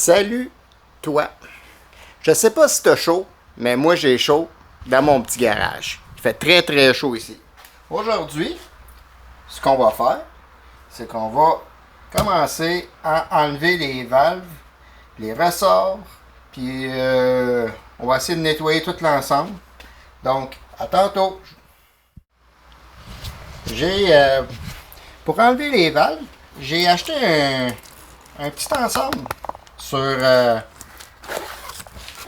Salut, toi. Je sais pas si t'as chaud, mais moi j'ai chaud dans mon petit garage. Il fait très très chaud ici. Aujourd'hui, ce qu'on va faire, c'est qu'on va commencer à enlever les valves, les ressorts, puis on va essayer de nettoyer tout l'ensemble. Donc, à tantôt. Pour enlever les valves, j'ai acheté un petit ensemble sur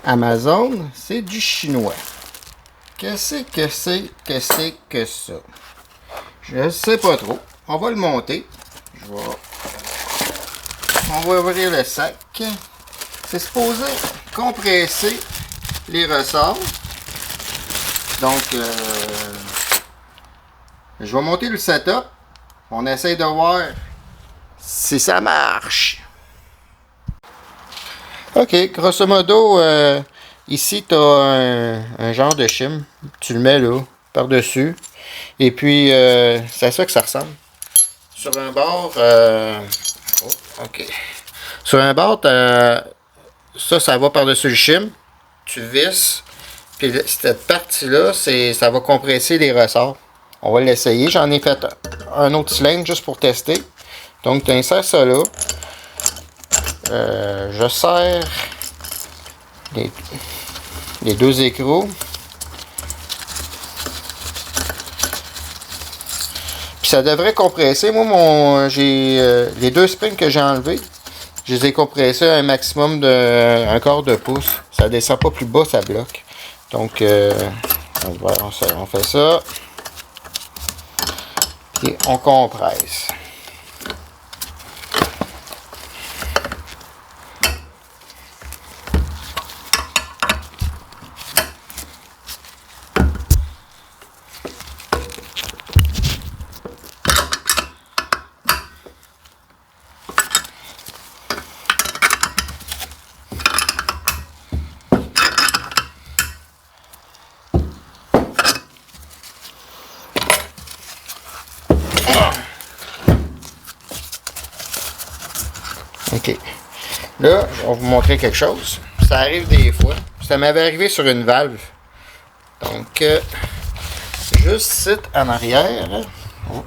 Amazon. C'est du chinois. Qu'est-ce que c'est que ça? Je sais pas trop. On va le monter. On va ouvrir le sac. C'est supposé compresser les ressorts. Donc, je vais monter le setup. On essaye de voir si ça marche. Ok, grosso modo, ici tu as un genre de chim. Tu le mets là, par-dessus. Et puis, c'est à ça que ça ressemble. Sur un bord, ok. Sur un bord, ça va par-dessus le chim. Tu visses. Puis cette partie-là, ça va compresser les ressorts. On va l'essayer. J'en ai fait un autre cylindre juste pour tester. Donc, tu insères ça là. Je serre les deux écrous. Puis ça devrait compresser. Moi, les deux springs que j'ai enlevés, je les ai compressés à un maximum de un quart de pouce. Ça descend pas plus bas, ça bloque. Donc, on fait ça. Et on compresse. Ok. Là, je vais vous montrer quelque chose. Ça arrive des fois. Ça m'avait arrivé sur une valve. Donc, juste ici en arrière. Oh,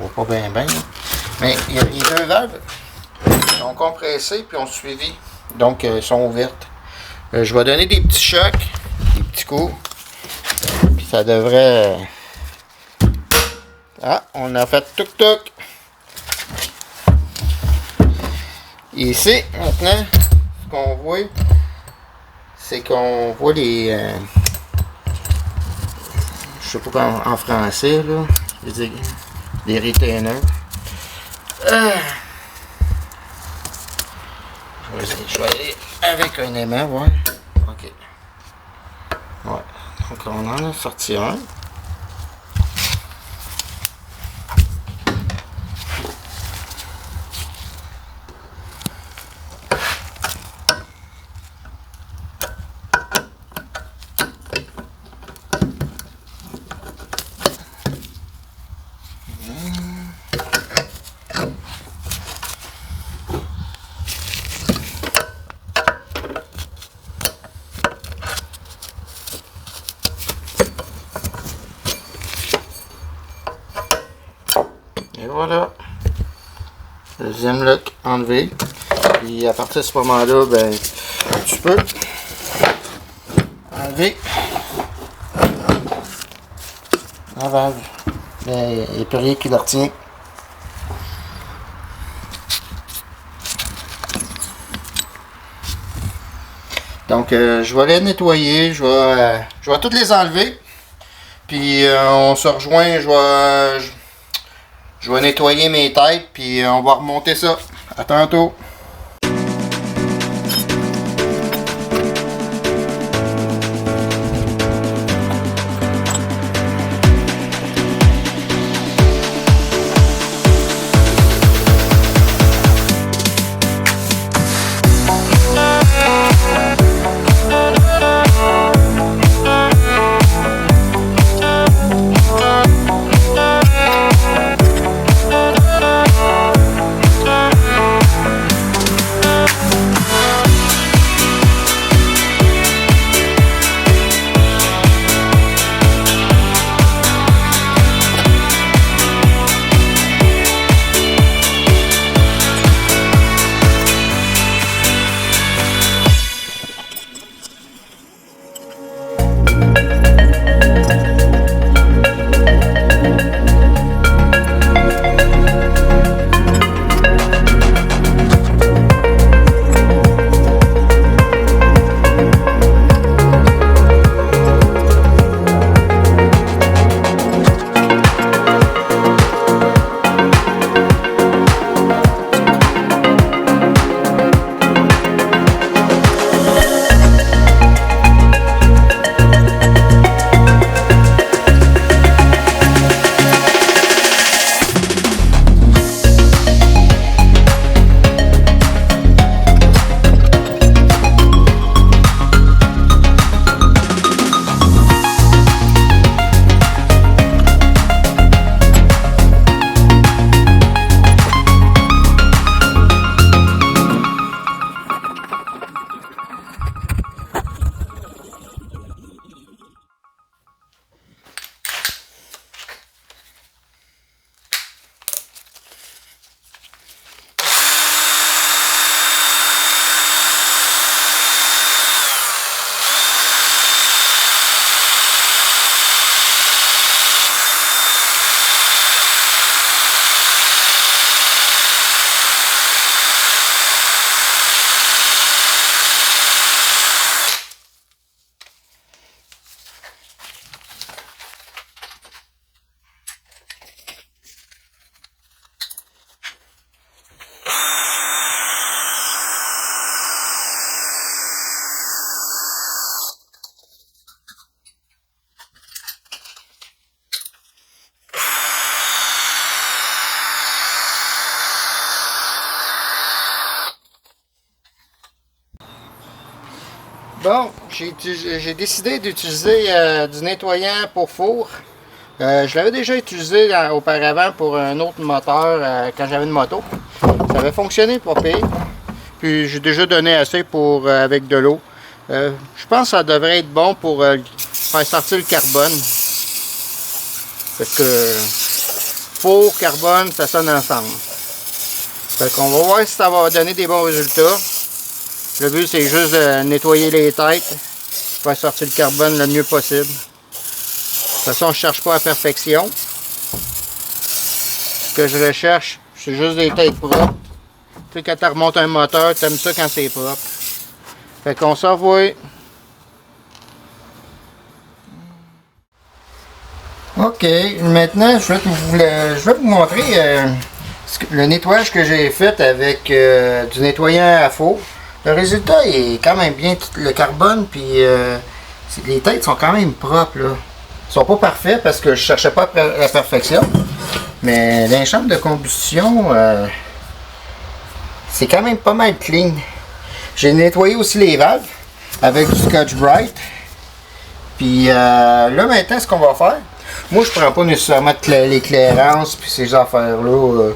on voit pas bien. Mais il y a les deux valves qui ont compressé puis ont suivi. Donc, elles sont ouvertes. Je vais donner des petits chocs, des petits coups. Puis ça devrait... Ah, on a fait tuk-tuk. Ici, maintenant, ce qu'on voit, c'est qu'on voit les... je sais pas en français, là. Je veux dire, les retainers. Je vais aller avec un aimant, ouais. Ok. Ouais. Donc, on en a sorti un. Et voilà, deuxième lock enlevé. Puis à partir de ce moment-là, ben, tu peux enlever la valve. Ben, il n'y a plus rien qui le retient. Donc, je vais les nettoyer, je vais toutes les enlever. Puis on se rejoint, je vais nettoyer mes têtes, puis on va remonter ça. À tantôt. Bon, j'ai décidé d'utiliser du nettoyant pour four. Je l'avais déjà utilisé auparavant pour un autre moteur quand j'avais une moto. Ça avait fonctionné pas pire. Puis j'ai déjà donné assez pour avec de l'eau. Je pense que ça devrait être bon pour faire sortir le carbone. Parce que four, carbone, ça sonne ensemble. Fait qu'on va voir si ça va donner des bons résultats. Le but c'est juste de nettoyer les têtes, faire sortir le carbone le mieux possible. De toute façon, je ne cherche pas à perfection. Ce que je recherche, c'est juste des têtes propres. Tu sais, quand tu remontes un moteur, tu aimes ça quand c'est propre. Fait qu'on s'en va. Ok, maintenant je vais vous montrer le nettoyage que j'ai fait avec du nettoyant à four. Le résultat est quand même bien, le carbone, puis les têtes sont quand même propres là. Ils sont pas parfaits parce que je cherchais pas la perfection. Mais dans les chambres de combustion, c'est quand même pas mal clean. J'ai nettoyé aussi les valves avec du Scotch-Brite. Puis là maintenant, ce qu'on va faire, moi je prends pas nécessairement l'éclairance puis ces affaires-là.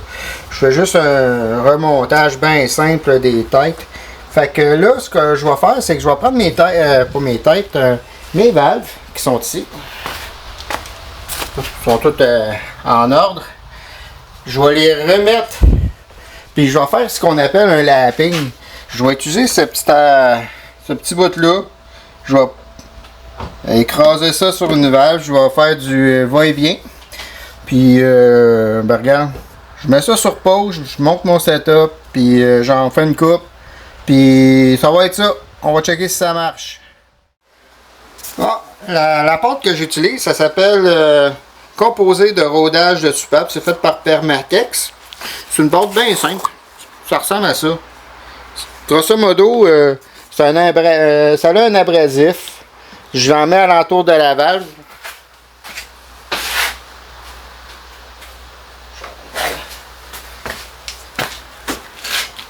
Je fais juste un remontage bien simple des têtes. Fait que là, ce que je vais faire, c'est que je vais prendre mes têtes, pas mes têtes, mes valves qui sont ici. Ils sont toutes en ordre. Je vais les remettre. Puis je vais faire ce qu'on appelle un lapping. Je vais utiliser ce petit bout-là. Je vais écraser ça sur une valve. Je vais faire du va-et-vient. Puis, ben regarde. Je mets ça sur pause. Je monte mon setup. Puis j'en fais une coupe. Puis ça va être ça. On va checker si ça marche. Ah, la pâte que j'utilise, ça s'appelle composé de rodage de soupape. C'est fait par Permatex. C'est une pâte bien simple. Ça ressemble à ça. Grosso modo, ça a un abrasif. Je l'en mets alentour de la valve.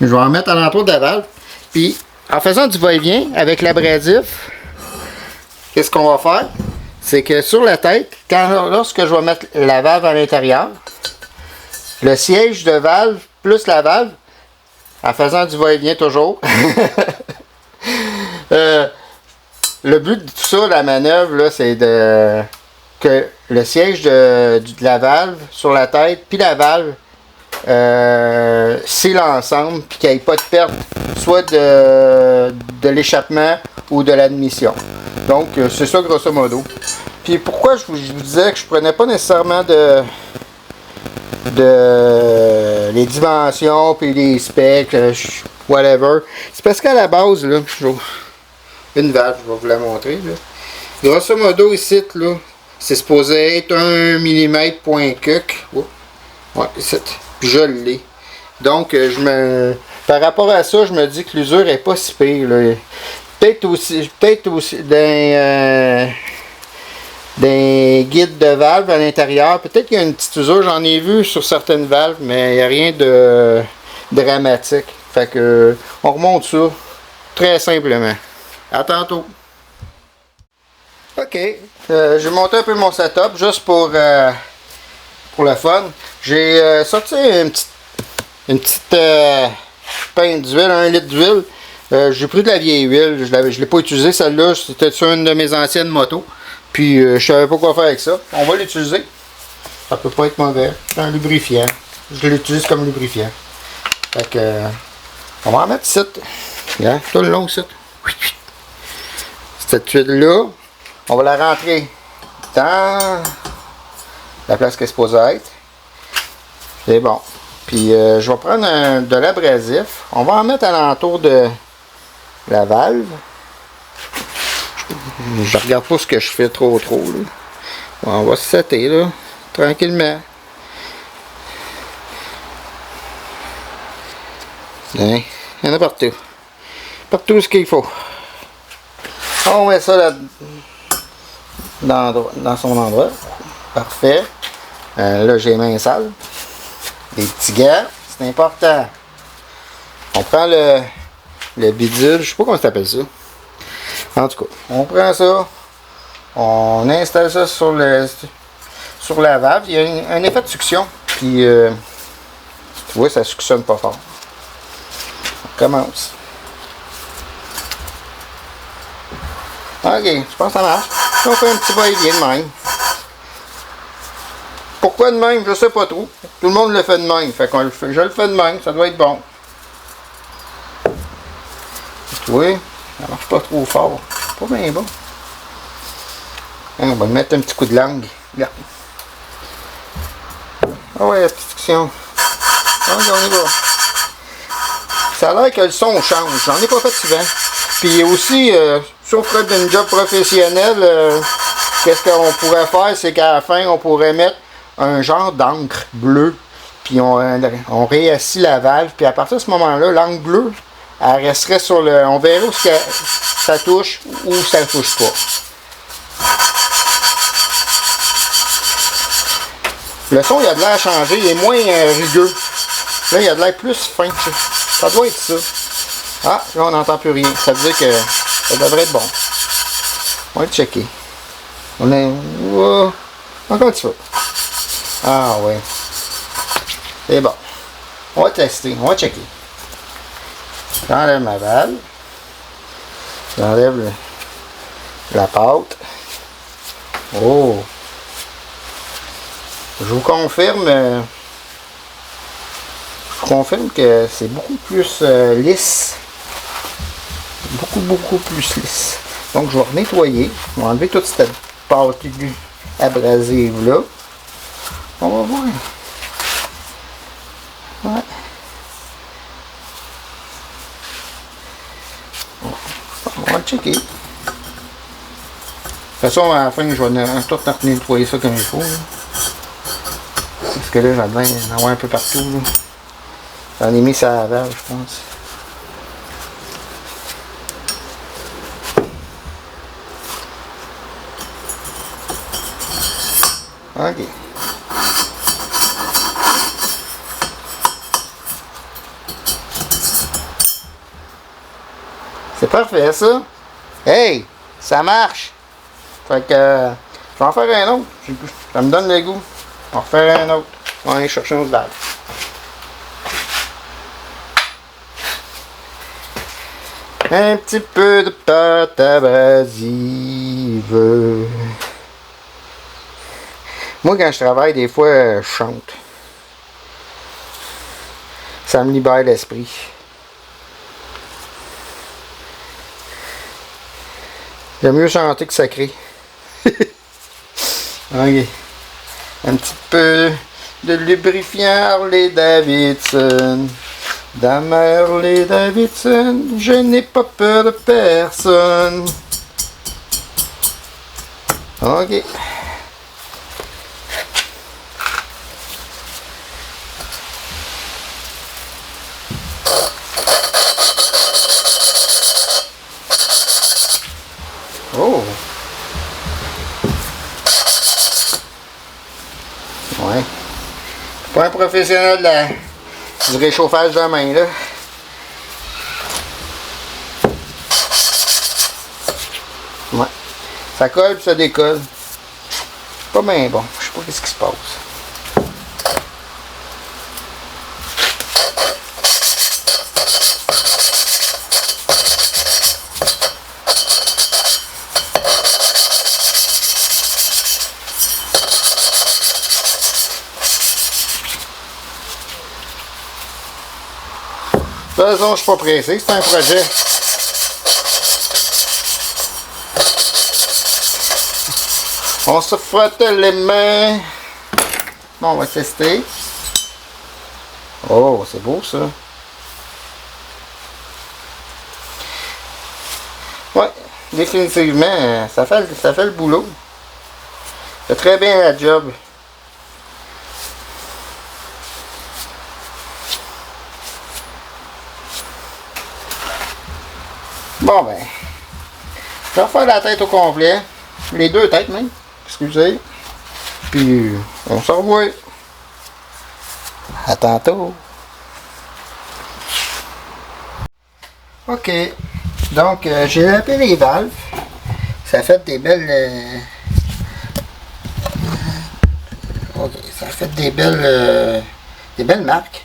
Je vais en mettre alentour de la valve. Puis, en faisant du va-et-vient avec l'abrasif, qu'est-ce qu'on va faire? C'est que sur la tête, lorsque je vais mettre la valve à l'intérieur, le siège de valve plus la valve, en faisant du va-et-vient toujours, le but de tout ça, la manœuvre, c'est que le siège de la valve sur la tête, puis la valve, scellent ensemble, puis qu'il n'y ait pas de perte, soit de l'échappement ou de l'admission. Donc, c'est ça grosso modo. Puis pourquoi je vous disais que je prenais pas nécessairement les dimensions, puis les specs, whatever. C'est parce qu'à la base, là, une valve, je vais vous la montrer. Là. Grosso modo, ici, là, c'est supposé être 1 mm point cuc. Ouais, ici. Puis je l'ai. Donc, par rapport à ça, je me dis que l'usure est pas si pire. Peut-être aussi d'un guide de valve à l'intérieur. Peut-être qu'il y a une petite usure, j'en ai vu sur certaines valves, mais il n'y a rien de dramatique. Fait que on remonte ça très simplement. À tantôt. Ok, j'ai monté un peu mon setup juste pour le fun. J'ai sorti une petite pinte d'huile, 1 litre d'huile. J'ai pris de la vieille huile, je ne l'ai pas utilisée celle-là, c'était sur une de mes anciennes motos. Puis je savais pas quoi faire avec ça. On va l'utiliser. Ça peut pas être mauvais. C'est un lubrifiant. Je l'utilise comme lubrifiant. Fait que on va en mettre ici. Regarde, tout le long ici. Cette huile-là, on va la rentrer dans la place qu'elle est supposée être. C'est bon. Puis je vais prendre de l'abrasif. On va en mettre alentour de la valve. Je regarde pas ce que je fais trop là. On va se setter là, tranquillement. Il y en a partout. Partout ce qu'il faut. On met ça là dans son endroit. Parfait. Là j'ai les mains sales. Les petits gants, c'est important. On prend le bidule, je sais pas comment ça s'appelle ça. En tout cas, on prend ça, on installe ça sur la valve. Il y a un effet de succion, puis tu vois, ça suctionne pas fort. On commence. Ok, je pense que ça marche. On fait un petit va-et-vient de même. Pourquoi de même? Je sais pas trop. Tout le monde le fait de même. Fait que je le fais de même, ça doit être bon. Tu vois, ça marche pas trop fort. Pas bien bon. On va mettre un petit coup de langue. Regarde. Ah ouais, la petite succion. On y va. Ça a l'air que le son change. J'en ai pas fait souvent. Puis aussi, si on ferait d'une job professionnelle, qu'est-ce qu'on pourrait faire, c'est qu'à la fin, on pourrait mettre un genre d'encre bleue. Puis on réassit la valve. Puis à partir de ce moment-là, l'encre bleue, elle resterait sur le... On verrait où ça touche ou ça ne touche pas. Le son, il a de l'air changé. Il est moins rugueux. Là, il a de l'air plus fin. Ça doit être ça. Ah, là, on n'entend plus rien. Ça veut dire que ça devrait être bon. On va le checker. On est... Encore un petit peu. Ah, ouais. C'est bon. On va tester. On va checker. J'enlève ma valve. J'enlève la pâte. Oh! Je vous confirme... que c'est beaucoup plus lisse. Beaucoup plus lisse. Donc je vais nettoyer. Je vais enlever toute cette pâte abrasive là. On va voir. Ouais. On va le checker. De toute façon, à la fin, je vais tout nettoyer ça comme il faut. Là. Parce que là, j'ai besoin d'en avoir un peu partout. Là. J'en ai mis ça à la valve, je pense. Ok. C'est parfait ça. Hey! Ça marche! Fait que je vais en faire un autre. Ça me donne le goût. On va en faire un autre. On va aller chercher une autre valve. Un petit peu de pâte abrasive. Moi, quand je travaille, des fois, je chante. Ça me libère l'esprit. J'aime mieux chanter que sacrer. Ok. Un petit peu de lubrifiant Harley Davidson. Dame Harley Davidson, je n'ai pas peur de personne. Ok. Oh. Ouais. Pas un professionnel du réchauffage de main, là. Ouais. Ça colle puis ça décolle. Pas bien bon. Je sais pas ce qui se passe. De toute façon, je suis pas pressé, c'est un projet. On se frotte les mains. Bon, on va tester. Oh, c'est beau ça. Ouais, définitivement, ça fait le boulot. C'est très bien la job. Bon ben, je vais refaire la tête au complet, les deux têtes même, excusez, puis on se revoit. À tantôt. Ok, donc j'ai lavé les valves. Ça fait des belles... ok, ça fait des belles marques.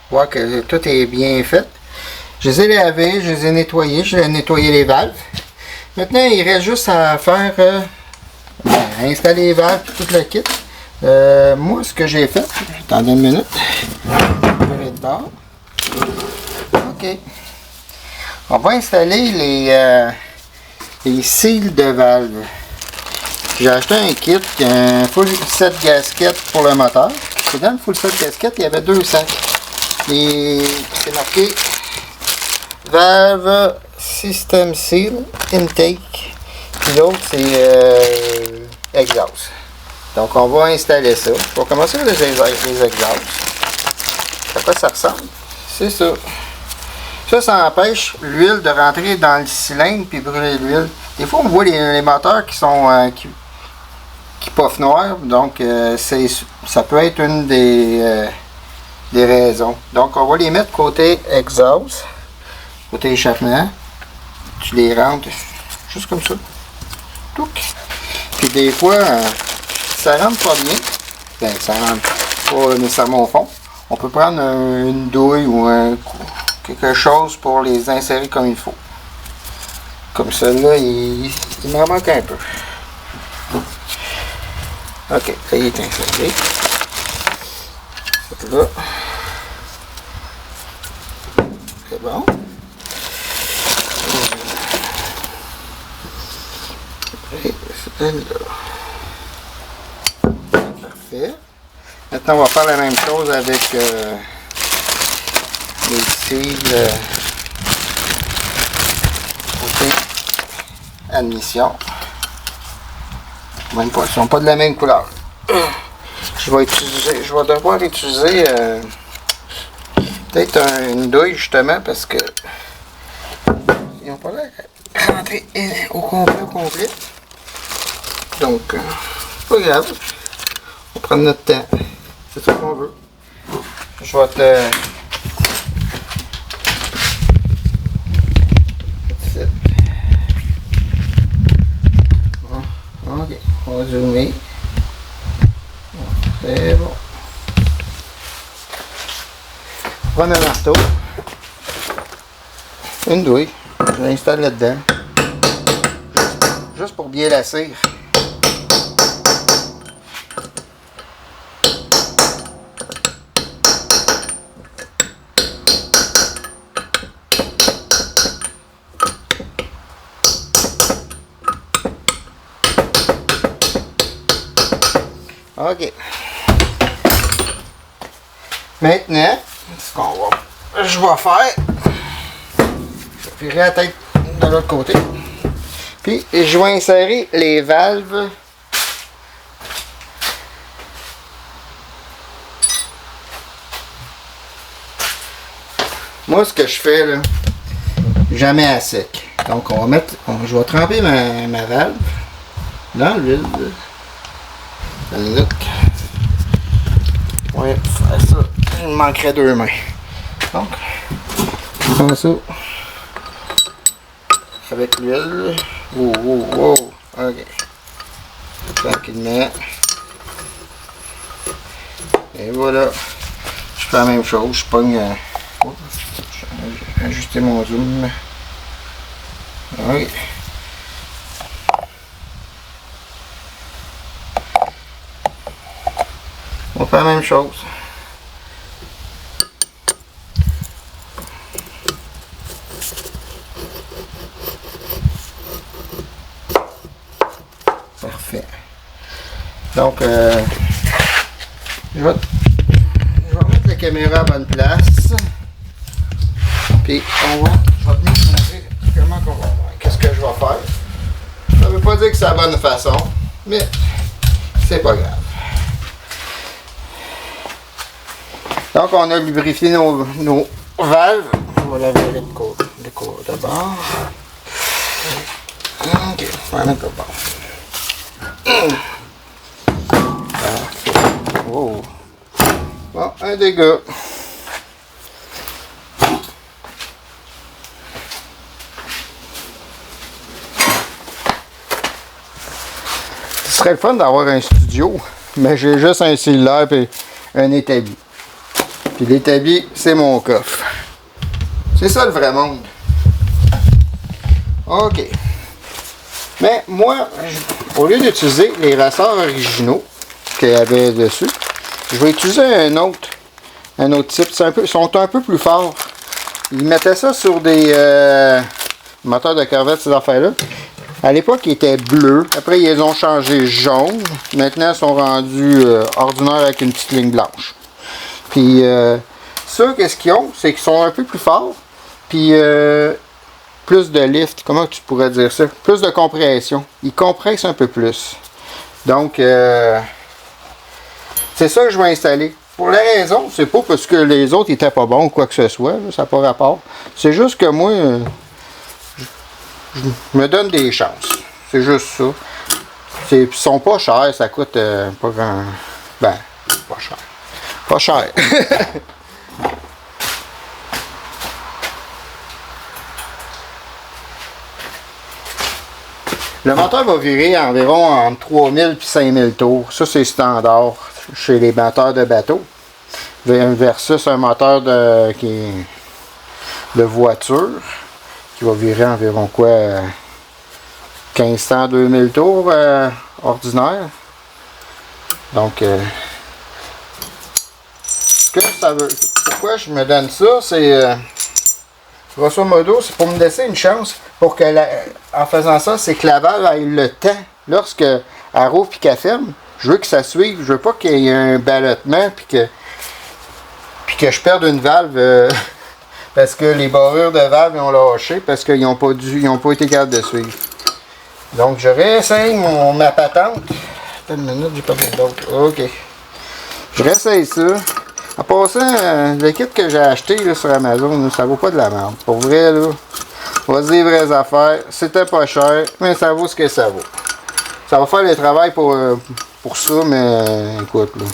Voir que tout est bien fait. Je les ai lavés, je les ai nettoyés, je les ai nettoyé les valves. Maintenant, il reste juste à faire installer les valves et tout le kit. Moi, ce que j'ai fait, attendez une minute. Je vais de bord. Ok. On va installer les cils de valve. J'ai acheté un kit, un full set gasket pour le moteur. Et dans le full set gasket, il y avait 2 sacs. Et c'est marqué Valve System Seal Intake. Puis l'autre, c'est exhaust. Donc, on va installer ça. On va commencer avec les exhausts. À quoi ça ressemble? C'est ça. Ça empêche l'huile de rentrer dans le cylindre puis brûler l'huile. Des fois, on voit les moteurs qui sont qui puffent noir. Donc, ça peut être une des raisons. Donc, on va les mettre côté exhaust, côté échappement. Tu les rentres juste comme ça. Touc. Puis des fois, ça rentre pas bien. Ben, ça rentre pas nécessairement au fond. On peut prendre une douille ou quelque chose pour les insérer comme il faut. Comme ça, là, il m'en manque un peu. Ok, là, il est inséré. Là. C'est bon. Et celle-là. Parfait. Maintenant, on va faire la même chose avec les cils côté admission. Même pas, ils ne sont pas de la même couleur. Je vais devoir utiliser peut-être une douille justement parce que ils n'ont pas l'air à rentrer au complet. Donc, pas grave. On va prendre notre temps. C'est ça qu'on veut. Je vais te... Ok, on va zoomer. C'est bon. Prendre un marteau. Une douille. Je l'installe là-dedans. Juste pour bien la cire. Ok. Maintenant, ce qu'on va, je vais faire, je vais virer la tête de l'autre côté. Puis, je vais insérer les valves. Moi, ce que je fais, là, jamais à sec. Donc, on va mettre, je vais tremper ma valve dans l'huile. Look. Ouais, faire ça. Il me manquerait 2 mains. Donc, je prends ça avec l'huile. Oh, oh, oh. Ok. Tranquillement. Et voilà. Je fais la même chose. Je pogne. Je vais ajuster mon zoom. Ok. On fait la même chose. Parfait. Donc, je vais remettre la caméra à bonne place. Puis, je vais venir vous montrer comment on va voir. Qu'est-ce que je vais faire. Ça ne veut pas dire que c'est la bonne façon, mais c'est pas grave. Donc, on a lubrifié nos valves. On va laver le côté d'abord. Ok, on va mettre d'abord. Oh. Bon, un dégât. Ce serait le fun d'avoir un studio, mais j'ai juste un cellulaire et un établi. Puis l'établi, c'est mon coffre. C'est ça le vrai monde. OK. Mais moi, au lieu d'utiliser les ressorts originaux qu'il y avait dessus, je vais utiliser un autre type. Ils sont un peu plus forts. Ils mettaient ça sur des moteurs de Corvette, ces affaires-là. À l'époque, ils étaient bleus. Après, ils les ont changé jaune. Maintenant, ils sont rendus ordinaires avec une petite ligne blanche. Puis, ça, qu'est-ce qu'ils ont? C'est qu'ils sont un peu plus forts. Puis, plus de lift. Comment tu pourrais dire ça? Plus de compression. Ils compressent un peu plus. Donc, c'est ça que je vais installer. Pour la raison, c'est pas parce que les autres étaient pas bons ou quoi que ce soit. Là, ça n'a pas rapport. C'est juste que moi, je me donne des chances. C'est juste ça. Ils sont pas chers. Ça coûte pas grand... Ben, pas cher. Pas cher. Le moteur va virer environ entre 3000 et 5000 tours. Ça, c'est standard chez les moteurs de bateau. Versus un moteur de voiture qui va virer environ quoi 1500 2000 tours ordinaire. Donc, ce que ça veut. Pourquoi je me donne ça, c'est grosso modo, c'est pour me laisser une chance pour que, en faisant ça, c'est que la valve ait le temps, lorsqu'elle rouvre et qu'elle ferme, je veux que ça suive, je veux pas qu'il y ait un ballottement puis que je perde une valve parce que les barrures de valve ont lâché parce qu'ils n'ont pas été capables de suivre. Donc je réessaye ma patente. Attends une minute, j'ai pas besoin d'autre. Ok. Je réessaye ça. En passant, le kit que j'ai acheté là, sur Amazon, là, ça vaut pas de la merde. Pour vrai, là, on va se dire les vraies affaires. C'était pas cher, mais ça vaut ce que ça vaut. Ça va faire le travail pour ça, mais écoute, là.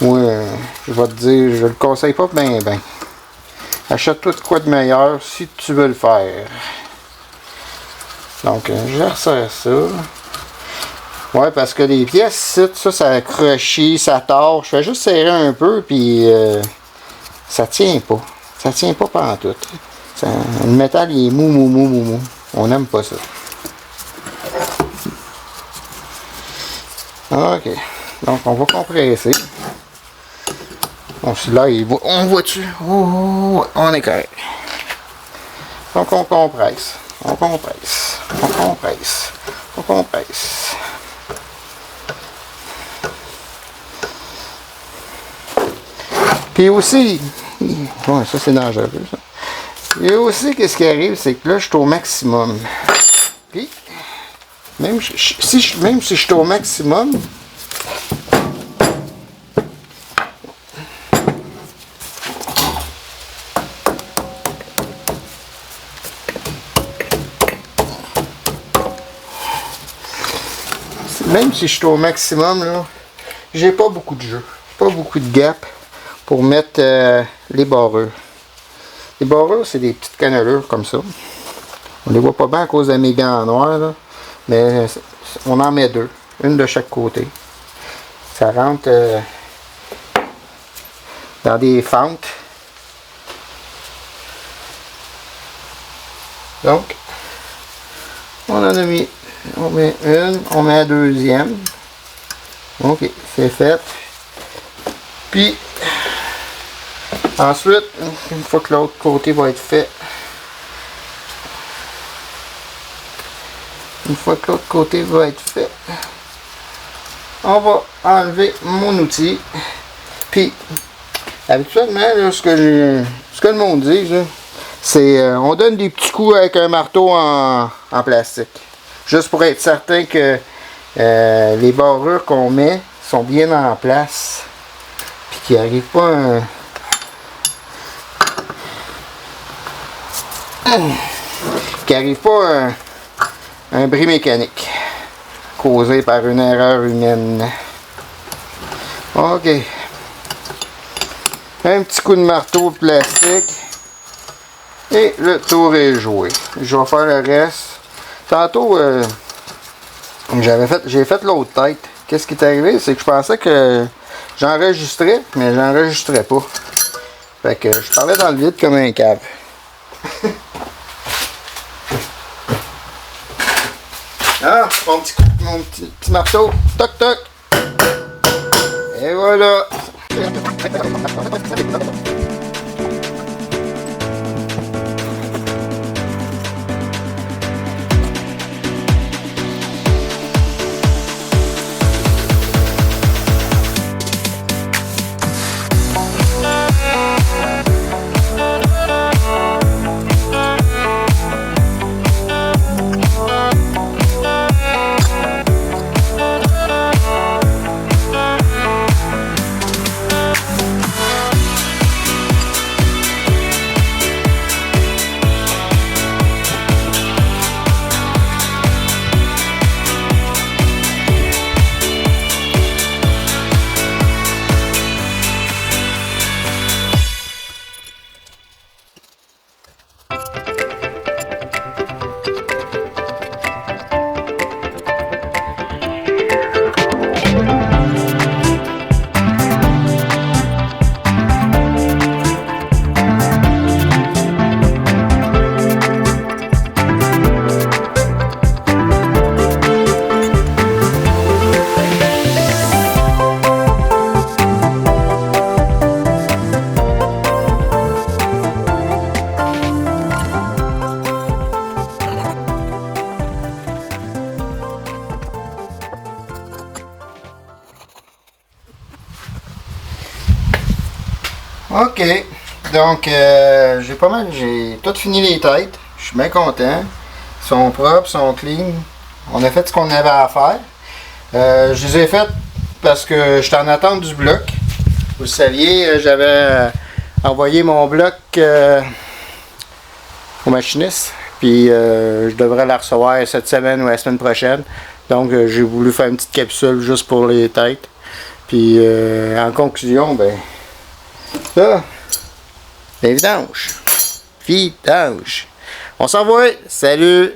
Moi, je vais te dire, je le conseille pas bien. Achète-toi de quoi de meilleur si tu veux le faire. Donc, je resserre ça. Ouais, parce que les pièces, ça crochit, ça tord. Je fais juste serrer un peu, puis ça tient pas. Ça tient pas pantoute. Le métal, il est mou. On n'aime pas ça. Ok. Donc, on va compresser. Bon, celui-là, on voit-tu? Oh, on est correct. Donc, on compresse. Puis aussi, bon, ça c'est dangereux, ça. Et aussi, qu'est-ce qui arrive, c'est que là, je suis au maximum. Puis, même si je suis au maximum, là, j'ai pas beaucoup de jeu, pas beaucoup de gap pour mettre les barreurs. Les barreurs, c'est des petites cannelures comme ça. On les voit pas bien à cause de mes gants noirs, là, mais on en met deux, une de chaque côté. Ça rentre dans des fentes. Donc, on en a mis. On met une, on met la deuxième. Ok, c'est fait. Puis, ensuite, une fois que l'autre côté va être fait, on va enlever mon outil. Puis, habituellement, là, ce que le monde dit, c'est on donne des petits coups avec un marteau en plastique. Juste pour être certain que les barrures qu'on met sont bien en place. Puis qu'il n'arrive pas un bris mécanique causé par une erreur humaine. Ok. Un petit coup de marteau de plastique. Et le tour est joué. Je vais faire le reste. Tantôt, J'ai fait l'autre tête. Qu'est-ce qui est arrivé? C'est que je pensais que j'enregistrais, mais j'enregistrais pas. Fait que je parlais dans le vide comme un cave. Ah, mon petit marteau. Toc toc. Et voilà. Ok, donc j'ai tout fini les têtes. Je suis bien content. Ils sont propres, ils sont clean. On a fait ce qu'on avait à faire. Je les ai faites parce que j'étais en attente du bloc. Vous le saviez, j'avais envoyé mon bloc au machiniste. Puis je devrais la recevoir cette semaine ou la semaine prochaine. Donc j'ai voulu faire une petite capsule juste pour les têtes. Puis en conclusion, ben ça, c'est vidange. Vidange. On s'en va. Salut.